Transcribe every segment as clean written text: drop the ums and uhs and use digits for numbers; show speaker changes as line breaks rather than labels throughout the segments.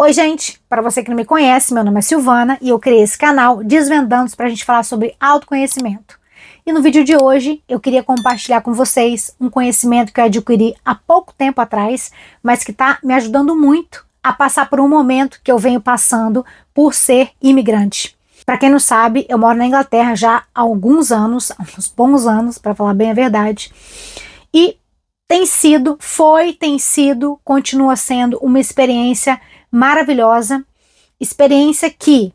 Oi, gente! Para você que não me conhece, meu nome é Silvana e eu criei esse canal Desvendando para a gente falar sobre autoconhecimento. E no vídeo de hoje eu queria compartilhar com vocês um conhecimento que eu adquiri há pouco tempo atrás, mas que está me ajudando muito a passar por um momento que eu venho passando por ser imigrante. Para quem não sabe, eu moro na Inglaterra já há alguns anos, há uns bons anos, para falar bem a verdade, e tem sido, continua sendo uma experiência maravilhosa, experiência que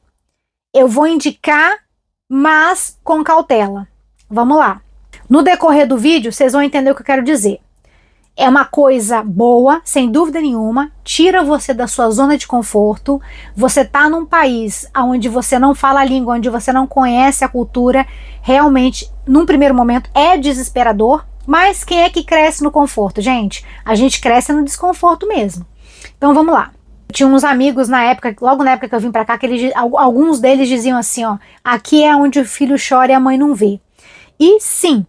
eu vou indicar, mas com cautela. Vamos lá. No decorrer do vídeo, vocês vão entender o que eu quero dizer. É uma coisa boa, sem dúvida nenhuma, tira você da sua zona de conforto, você tá num país onde você não fala a língua, onde você não conhece a cultura, realmente, num primeiro momento, é desesperador, mas quem é que cresce no conforto, gente? A gente cresce no desconforto mesmo. Então vamos lá. Tinha uns amigos na época, logo na época que eu vim pra cá, que alguns deles diziam assim, ó, aqui é onde o filho chora e a mãe não vê. E sim,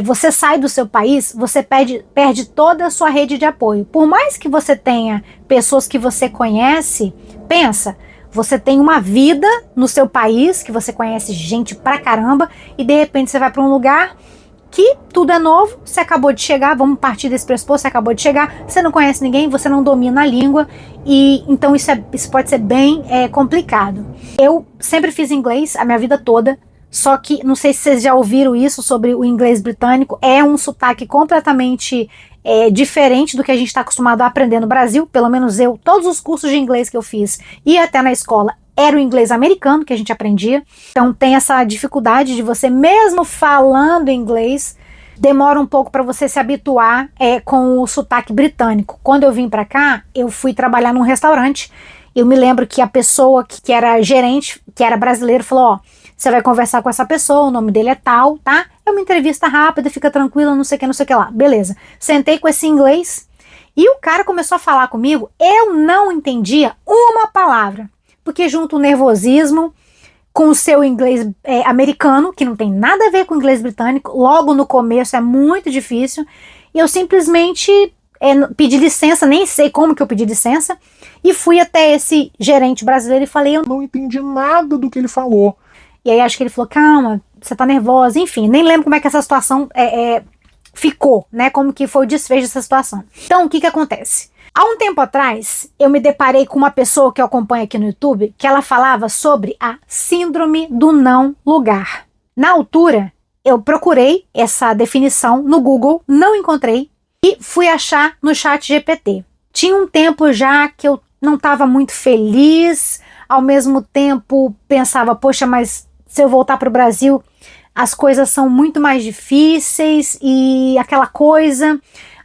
você sai do seu país, você perde toda a sua rede de apoio. Por mais que você tenha pessoas que você conhece, pensa, você tem uma vida no seu país, que você conhece gente pra caramba, e de repente você vai pra um lugar que tudo é novo, você acabou de chegar, vamos partir desse pressuposto, você acabou de chegar, você não conhece ninguém, você não domina a língua, e então isso pode ser bem complicado. Eu sempre fiz inglês a minha vida toda, só que não sei se vocês já ouviram isso sobre o inglês britânico, é um sotaque completamente diferente do que a gente está acostumado a aprender no Brasil, pelo menos eu, todos os cursos de inglês que eu fiz e até na escola, era o inglês americano que a gente aprendia, então tem essa dificuldade de você, mesmo falando inglês, demora um pouco para você se habituar com o sotaque britânico. Quando eu vim para cá, eu fui trabalhar num restaurante, eu me lembro que a pessoa que era gerente, que era brasileiro, falou, ó, você vai conversar com essa pessoa, o nome dele é tal, tá? É uma entrevista rápida, fica tranquila, não sei o que lá. Beleza. Sentei com esse inglês e o cara começou a falar comigo, eu não entendia uma palavra. Porque junto o nervosismo com o seu inglês americano, que não tem nada a ver com o inglês britânico, logo no começo é muito difícil, e eu simplesmente pedi licença, nem sei como que eu pedi licença, e fui até esse gerente brasileiro e falei, eu
não entendi nada do que ele falou.
E aí acho que ele falou, calma, você tá nervosa, enfim, nem lembro como é que essa situação ficou, né, como que foi o desfecho dessa situação. Então, o que que acontece? Há um tempo atrás, eu me deparei com uma pessoa que eu acompanho aqui no YouTube, que ela falava sobre a síndrome do não lugar. Na altura, eu procurei essa definição no Google, não encontrei, e fui achar no ChatGPT. Tinha um tempo já que eu não estava muito feliz, ao mesmo tempo pensava, poxa, mas se eu voltar para o Brasil, as coisas são muito mais difíceis e aquela coisa...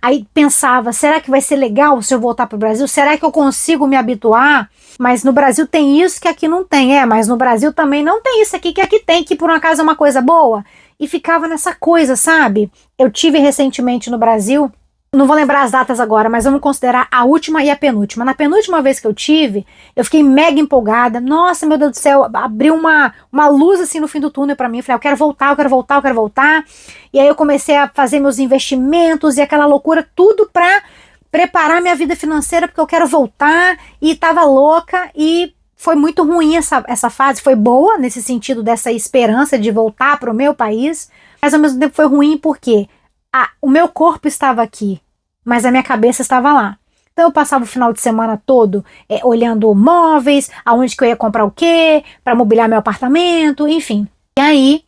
Aí pensava, será que vai ser legal se eu voltar para o Brasil? Será que eu consigo me habituar? Mas no Brasil tem isso que aqui não tem. Mas no Brasil também não tem isso aqui que aqui tem, que por um acaso é uma coisa boa. E ficava nessa coisa, sabe? Eu tive recentemente no Brasil, não vou lembrar as datas agora, mas vamos considerar a última e a penúltima. Na penúltima vez que eu tive, eu fiquei mega empolgada. Nossa, meu Deus do céu, abriu uma luz assim no fim do túnel pra mim. Eu falei, eu quero voltar, eu quero voltar, eu quero voltar. E aí eu comecei a fazer meus investimentos e aquela loucura, tudo pra preparar minha vida financeira, porque eu quero voltar. E tava louca e foi muito ruim essa fase. Foi boa nesse sentido dessa esperança de voltar pro meu país, mas ao mesmo tempo foi ruim porque... o meu corpo estava aqui, mas a minha cabeça estava lá. Então eu passava o final de semana todo olhando móveis, aonde que eu ia comprar o quê, para mobiliar meu apartamento, enfim. E aí,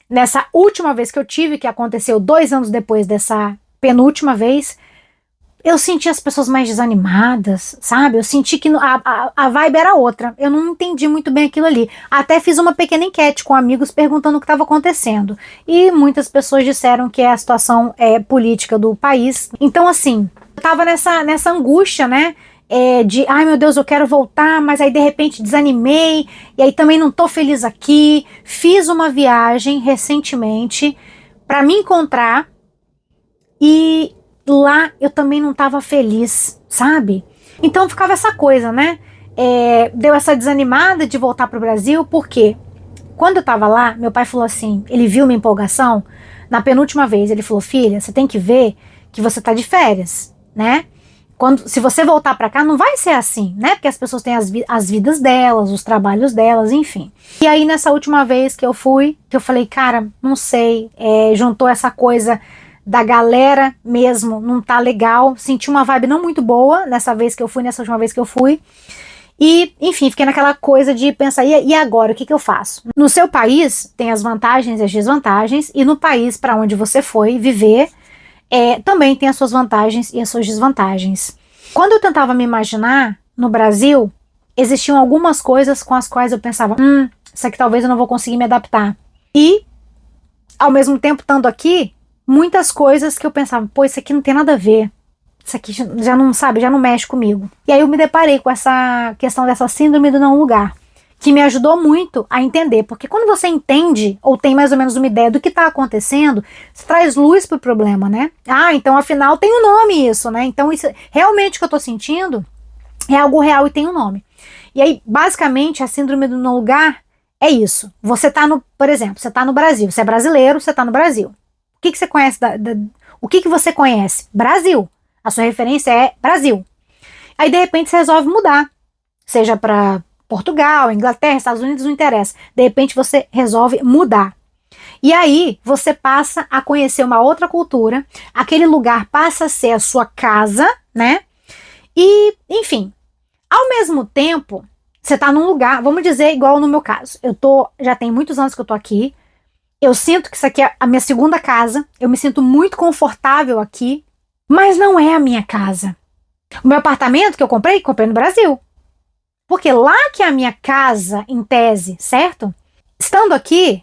nessa última vez que eu tive, que aconteceu 2 anos depois dessa penúltima vez, eu senti as pessoas mais desanimadas, sabe? Eu senti que a vibe era outra. Eu não entendi muito bem aquilo ali. Até fiz uma pequena enquete com amigos perguntando o que estava acontecendo. E muitas pessoas disseram que é a situação política do país. Então, assim, eu tava nessa angústia, né? De, ai meu Deus, eu quero voltar, mas aí de repente desanimei. E aí também não tô feliz aqui. Fiz uma viagem recentemente para me encontrar e... lá eu também não estava feliz, sabe? Então ficava essa coisa, né? Deu essa desanimada de voltar pro Brasil, porque quando eu tava lá, meu pai falou assim, ele viu minha empolgação, na penúltima vez, ele falou, filha, você tem que ver que você tá de férias, né? Se você voltar para cá, não vai ser assim, né? Porque as pessoas têm as vidas delas, os trabalhos delas, enfim. E aí, nessa última vez que eu fui, que eu falei, cara, não sei, juntou essa coisa da galera mesmo, não tá legal. Senti uma vibe não muito boa nessa última vez que eu fui. E, enfim, fiquei naquela coisa de pensar, e agora, o que eu faço? No seu país, tem as vantagens e as desvantagens, e no país para onde você foi viver, também tem as suas vantagens e as suas desvantagens. Quando eu tentava me imaginar no Brasil, existiam algumas coisas com as quais eu pensava, isso aqui talvez eu não vou conseguir me adaptar. E, ao mesmo tempo, estando aqui, muitas coisas que eu pensava, pô, isso aqui não tem nada a ver. Isso aqui já não, sabe, já não mexe comigo. E aí eu me deparei com essa questão dessa síndrome do não lugar, que me ajudou muito a entender, porque quando você entende, ou tem mais ou menos uma ideia do que está acontecendo, você traz luz pro problema, né? Ah, então afinal tem um nome isso, né? Então isso, realmente o que eu tô sentindo é algo real e tem um nome. E aí, basicamente, a síndrome do não lugar é isso. Você tá por exemplo, você tá no Brasil, você é brasileiro, você tá no Brasil. O que você conhece o que você conhece? Brasil. A sua referência é Brasil. Aí, de repente, você resolve mudar, seja para Portugal, Inglaterra, Estados Unidos, não interessa. De repente você resolve mudar. E aí você passa a conhecer uma outra cultura, aquele lugar passa a ser a sua casa, né? E, enfim, ao mesmo tempo, você tá num lugar, vamos dizer, igual no meu caso. Já tem muitos anos que eu tô aqui, eu sinto que isso aqui é a minha segunda casa, eu me sinto muito confortável aqui, mas não é a minha casa. O meu apartamento que eu comprei no Brasil. Porque lá que é a minha casa, em tese, certo? Estando aqui,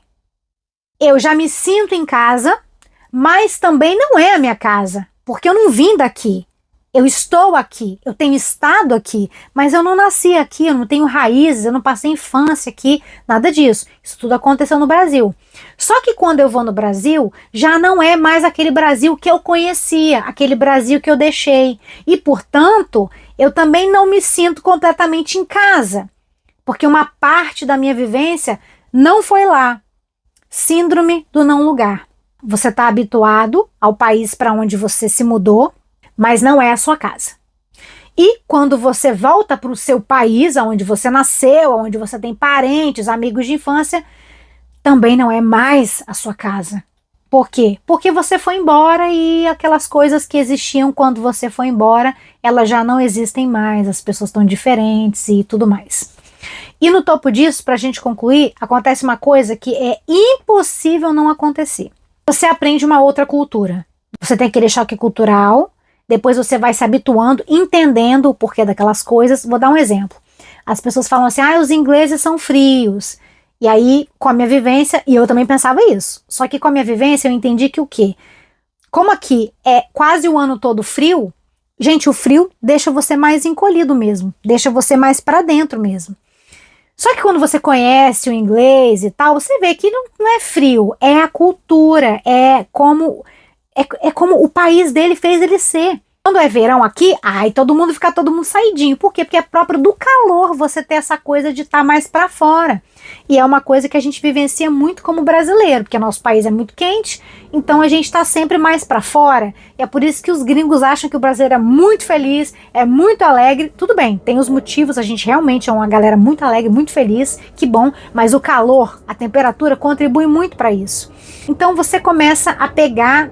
eu já me sinto em casa, mas também não é a minha casa, porque eu não vim daqui. Eu estou aqui, eu tenho estado aqui, mas eu não nasci aqui, eu não tenho raízes, eu não passei infância aqui, nada disso. Isso tudo aconteceu no Brasil. Só que quando eu vou no Brasil, já não é mais aquele Brasil que eu conhecia, aquele Brasil que eu deixei. E, portanto, eu também não me sinto completamente em casa, porque uma parte da minha vivência não foi lá. Síndrome do não lugar. Você está habituado ao país para onde você se mudou, mas não é a sua casa. E quando você volta para o seu país, onde você nasceu, onde você tem parentes, amigos de infância, também não é mais a sua casa. Por quê? Porque você foi embora e aquelas coisas que existiam quando você foi embora, elas já não existem mais, as pessoas estão diferentes e tudo mais. E no topo disso, para a gente concluir, acontece uma coisa que é impossível não acontecer. Você aprende uma outra cultura. Você tem aquele choque cultural, depois você vai se habituando, entendendo o porquê daquelas coisas. Vou dar um exemplo. As pessoas falam assim, os ingleses são frios. E aí, com a minha vivência, e eu também pensava isso. Só que com a minha vivência eu entendi que o quê? Como aqui é quase o ano todo frio, gente, o frio deixa você mais encolhido mesmo. Deixa você mais para dentro mesmo. Só que quando você conhece o inglês e tal, você vê que não é frio, é a cultura, é como o país dele fez ele ser. Quando é verão aqui, todo mundo saidinho. Por quê? Porque é próprio do calor você ter essa coisa de estar mais para fora. E é uma coisa que a gente vivencia muito como brasileiro, porque nosso país é muito quente, então a gente está sempre mais para fora. E é por isso que os gringos acham que o brasileiro é muito feliz, é muito alegre. Tudo bem, tem os motivos, a gente realmente é uma galera muito alegre, muito feliz, que bom, mas o calor, a temperatura contribui muito para isso. Então você começa a pegar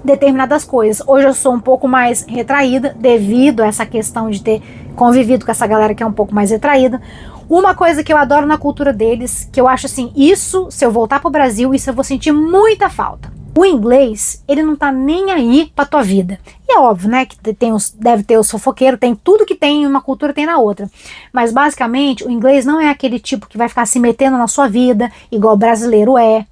determinadas coisas. Hoje eu sou um pouco mais retraída devido a essa questão de ter convivido com essa galera que é um pouco mais retraída. Uma coisa que eu adoro na cultura deles, que eu acho assim, isso, se eu voltar pro Brasil, isso eu vou sentir muita falta. O inglês, ele não tá nem aí pra tua vida. E é óbvio, né, que deve ter o fofoqueiro, tem tudo que tem em uma cultura, tem na outra. Mas basicamente, o inglês não é aquele tipo que vai ficar se metendo na sua vida, igual o brasileiro é,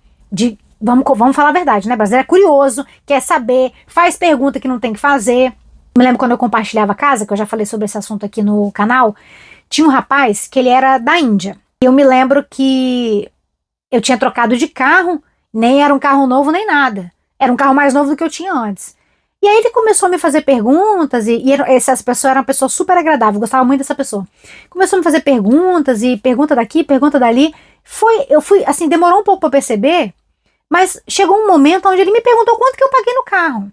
Vamos falar a verdade, né? O brasileiro é curioso, quer saber, faz pergunta que não tem que fazer. Me lembro quando eu compartilhava casa, que eu já falei sobre esse assunto aqui no canal, tinha um rapaz que ele era da Índia. Eu me lembro que eu tinha trocado de carro, nem era um carro novo nem nada. Era um carro mais novo do que eu tinha antes. E aí ele começou a me fazer perguntas, essa pessoa era uma pessoa super agradável, eu gostava muito dessa pessoa. Começou a me fazer perguntas, e pergunta daqui, pergunta dali. Eu fui, assim, demorou um pouco pra perceber, mas chegou um momento onde ele me perguntou quanto que eu paguei no carro.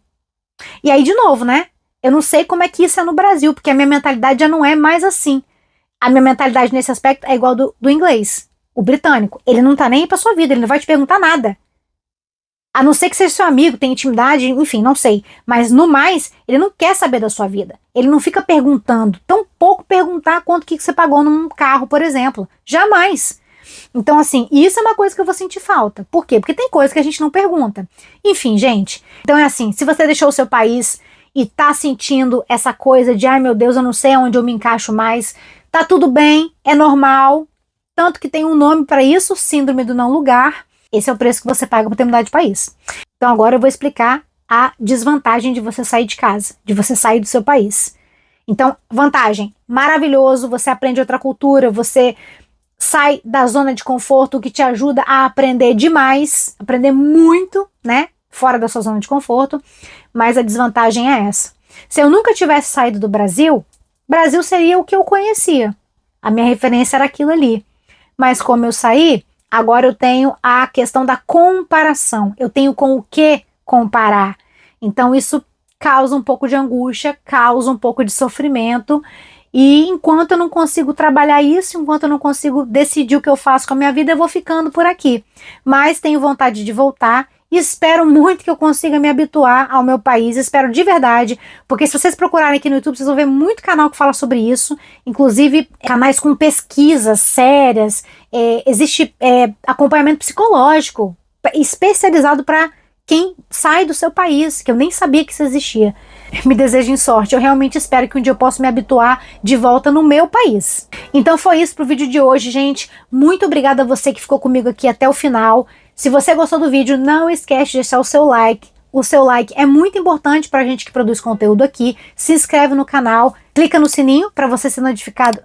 E aí, de novo, né? Eu não sei como é que isso é no Brasil, porque a minha mentalidade já não é mais assim. A minha mentalidade nesse aspecto é igual do inglês, o britânico. Ele não tá nem aí pra sua vida, ele não vai te perguntar nada. A não ser que seja seu amigo, tenha intimidade, enfim, não sei. Mas no mais, ele não quer saber da sua vida. Ele não fica perguntando, tão pouco perguntar quanto que você pagou num carro, por exemplo. Jamais. Então, assim, isso é uma coisa que eu vou sentir falta. Por quê? Porque tem coisa que a gente não pergunta. Enfim, gente. Então é assim, se você deixou o seu país e tá sentindo essa coisa de, ai meu Deus, eu não sei onde eu me encaixo mais, tá tudo bem, é normal. Tanto que tem um nome para isso, síndrome do não lugar. Esse é o preço que você paga para ter mudado de país. Então agora eu vou explicar a desvantagem de você sair de casa, de você sair do seu país. Então, vantagem, maravilhoso, você aprende outra cultura, você sai da zona de conforto, o que te ajuda a aprender demais, aprender muito, né? Fora da sua zona de conforto, mas a desvantagem é essa. Se eu nunca tivesse saído do Brasil, Brasil seria o que eu conhecia. A minha referência era aquilo ali. Mas como eu saí, agora eu tenho a questão da comparação. Eu tenho com o que comparar. Então isso causa um pouco de angústia, causa um pouco de sofrimento. E enquanto eu não consigo trabalhar isso, enquanto eu não consigo decidir o que eu faço com a minha vida, eu vou ficando por aqui. Mas tenho vontade de voltar e espero muito que eu consiga me habituar ao meu país. Espero de verdade, porque se vocês procurarem aqui no YouTube, vocês vão ver muito canal que fala sobre isso, inclusive canais com pesquisas sérias. Existe acompanhamento psicológico especializado para quem sai do seu país, que eu nem sabia que isso existia. Me desejem sorte, eu realmente espero que um dia eu possa me habituar de volta no meu país. Então foi isso pro vídeo de hoje, gente. Muito obrigada a você que ficou comigo aqui até o final. Se você gostou do vídeo, não esquece de deixar o seu like. O seu like é muito importante pra gente que produz conteúdo aqui. Se inscreve no canal, clica no sininho para você ser notificado.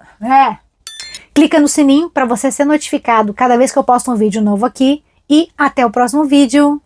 Clica no sininho para você ser notificado cada vez que eu posto um vídeo novo aqui. E até o próximo vídeo.